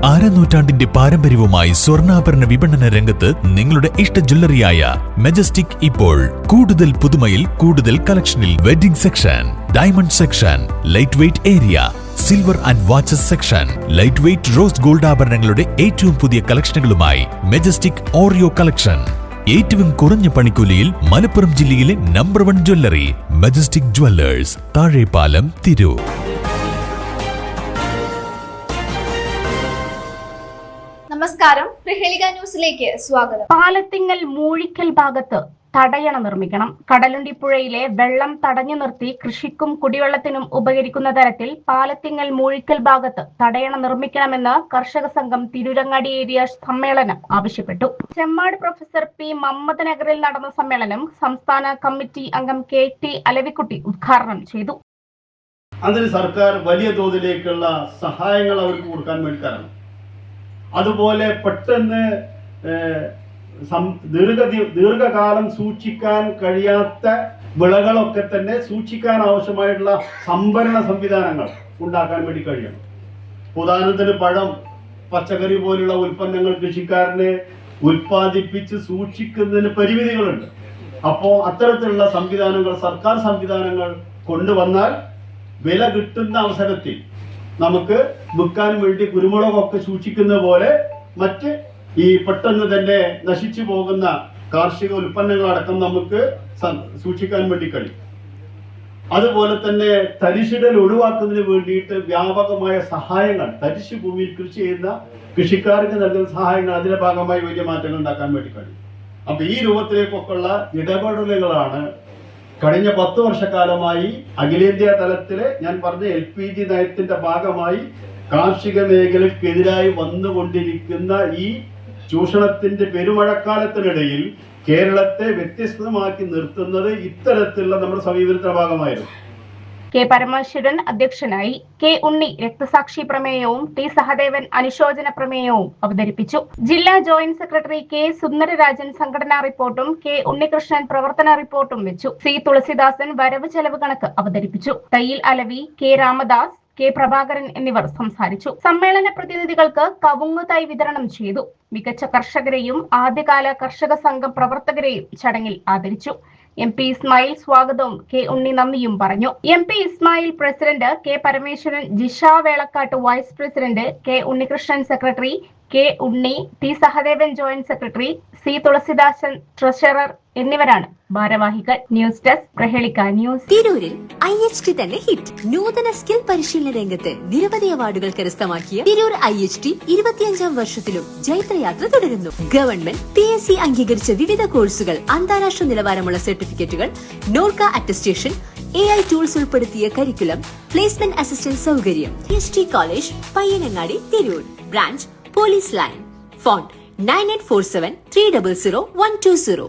അരനൂറ്റാണ്ടിന്റെ പാരമ്പര്യവുമായി സ്വർണ്ണാഭരണ വിപണന രംഗത്ത് നിങ്ങളുടെ ഇഷ്ട ജ്വല്ലറിയായ മെജസ്റ്റിക് ഇപ്പോൾ കൂടുതൽ പുതുമയിൽ കൂടുതൽ കളക്ഷനിൽ wedding section, diamond section, light weight area, silver and watches section, light weight rose gold ആഭരണങ്ങളുടെ ഏറ്റവും പുതിയ കളക്ഷനുകളുമായി മെജസ്റ്റിക് ഓറിയോ കളക്ഷൻ. ഏറ്റവും കുറഞ്ഞ പണിക്കൂലിയിൽ മലപ്പുറം ജില്ലയിലെ number 1 jewellery majestic Jewellers, Thazhepalam, Tirur. നമസ്കാരം, പ്രഹേളിക ന്യൂസിലേക്ക് സ്വാഗതം. പാലത്തിങ്ങൽ മൂഴിക്കൽ ഭാഗത്ത് തടയണ നിർമ്മിക്കണം. കടലുണ്ടിപ്പുഴയിലെ വെള്ളം തടഞ്ഞു നിർത്തി കൃഷിക്കും കുടിവെള്ളത്തിനും ഉപകരിക്കുന്ന തരത്തിൽ പാലത്തിങ്ങൽ മൂഴിക്കൽ ഭാഗത്ത് തടയണ നിർമ്മിക്കണമെന്ന് കർഷക സംഘം തിരൂരങ്ങാടി ഏരിയ സമ്മേളനം ആവശ്യപ്പെട്ടു. ചെമ്മാട് പ്രൊഫസർ പി മമ്മദ് നഗറിൽ നടന്ന സമ്മേളനം സംസ്ഥാന കമ്മിറ്റി അംഗം KT അലവിക്കുട്ടി ഉദ്ഘാടനം ചെയ്തു. അതിന് സർക്കാർ വലിയ തോതിലേക്കുള്ള സഹായങ്ങൾ അവർക്ക് കൊടുക്കാൻ വേണ്ടി കാരണം, അതുപോലെ പെട്ടെന്ന് ദീർഘകാലം സൂക്ഷിക്കാൻ കഴിയാത്ത വിളകളൊക്കെ തന്നെ സൂക്ഷിക്കാൻ ആവശ്യമായിട്ടുള്ള സംഭരണ സംവിധാനങ്ങൾ ഉണ്ടാക്കാൻ വേണ്ടി കഴിയണം. ഉദാഹരണത്തിന് പഴം, പച്ചക്കറി പോലുള്ള ഉൽപ്പന്നങ്ങൾ കൃഷിക്കാരനെ ഉൽപ്പാദിപ്പിച്ച് സൂക്ഷിക്കുന്നതിന് പരിമിതികളുണ്ട്. അപ്പോൾ അത്തരത്തിലുള്ള സംവിധാനങ്ങൾ, സർക്കാർ സംവിധാനങ്ങൾ കൊണ്ടുവന്നാൽ വില കിട്ടുന്ന അവസരത്തിൽ നമുക്ക് വിൽക്കാൻ വേണ്ടി കുരുമുളകൊക്കെ സൂക്ഷിക്കുന്ന പോലെ മറ്റ് ഈ പെട്ടെന്ന് തന്നെ നശിച്ചു പോകുന്ന കാർഷിക ഉൽപ്പന്നങ്ങളടക്കം നമുക്ക് സൂക്ഷിക്കാൻ വേണ്ടി കഴിയും. അതുപോലെ തന്നെ തരിശിടൽ ഒഴിവാക്കുന്നതിന് വേണ്ടിയിട്ട് വ്യാപകമായ സഹായങ്ങൾ, തരിശു ഭൂമിയിൽ കൃഷി ചെയ്യുന്ന കൃഷിക്കാർക്ക് നൽകുന്ന സഹായങ്ങൾ, അതിന്റെ ഭാഗമായി വലിയ മാറ്റങ്ങൾ ഉണ്ടാക്കാൻ വേണ്ടി കഴിയും. അപ്പൊ ഈ രൂപത്തിലേക്കൊക്കെയുള്ള ഇടപെടലുകളാണ് കഴിഞ്ഞ 10 വർഷക്കാലമായി അഖിലേന്ത്യാ തലത്തില് ഞാൻ പറഞ്ഞ LPG നയത്തിന്റെ ഭാഗമായി കാർഷിക മേഖലയ്ക്കെതിരായി വന്നുകൊണ്ടിരിക്കുന്ന ഈ ചൂഷണത്തിന്റെ പെരുമഴക്കാലത്തിനിടയിൽ കേരളത്തെ വ്യത്യസ്തമാക്കി നിർത്തുന്നത് ഇത്തരത്തിലുള്ള നമ്മുടെ സമീപനത്തിന്റെ ഭാഗമായിരുന്നു. K. പരമേശ്വരൻ അധ്യക്ഷനായി. K. ഉണ്ണി രക്തസാക്ഷി പ്രമേയവും T. സഹദേവൻ അനുശോചന പ്രമേയവും അവതരിപ്പിച്ചു. ജില്ലാ ജോയിന്റ് സെക്രട്ടറി K. സുന്ദരരാജൻ സംഘടനാ റിപ്പോർട്ടും K. ഉണ്ണികൃഷ്ണൻ പ്രവർത്തന റിപ്പോർട്ടും വെച്ചു. C. തുളസിദാസൻ വരവ് ചെലവ് കണക്ക് അവതരിപ്പിച്ചു. തയ്യിൽ അലവി, K. രാമദാസ്, K. പ്രഭാകരൻ എന്നിവർ സംസാരിച്ചു. സമ്മേളന പ്രതിനിധികൾക്ക് കവുങ്ങ് തൈ വിതരണം ചെയ്തു. മികച്ച കർഷകരെയും ആദ്യകാല കർഷക സംഘം പ്രവർത്തകരെയും ചടങ്ങിൽ ആദരിച്ചു. MP ഇസ്മായിൽ സ്വാഗതവും K. ഉണ്ണി നന്ദിയും പറഞ്ഞു. MP Ismail president, K. Parameswaran, Jisha Velakkattu vice president, K. Unnikrishnan secretary, K. Unni, T. Sahadevan joint secretary, C. Thulasidasan treasurer എന്നിവരാണ് ഭാരവാഹികൾ. News desk, Prahelika news. തിരൂരിൽ IHT തന്നെ ഹിറ്റ്. നൂതന സ്കിൽ പരിശീലന രംഗത്ത് നിരവധി അവാർഡുകൾ കരസ്ഥമാക്കിയ തിരൂർ IHT 25ാം വർഷത്തിലും ജൈത്രയാത്ര തുടരുന്നു. ഗവൺമെന്റ് PSC അംഗീകരിച്ച വിവിധ കോഴ്സുകൾ, അന്താരാഷ്ട്ര നിലവാരമുള്ള സർട്ടിഫിക്കറ്റുകൾ, നോർക്ക അറ്റസ്റ്റേഷൻ, AI ടൂൾസ് ഉൾപ്പെടുത്തിയ കരിക്കുലം, പ്ലേസ്മെന്റ് അസിസ്റ്റന്റ് സൗകര്യം. IHT college, Payyanangadi, Tirur. Branch police line. Phone 9847 300 120.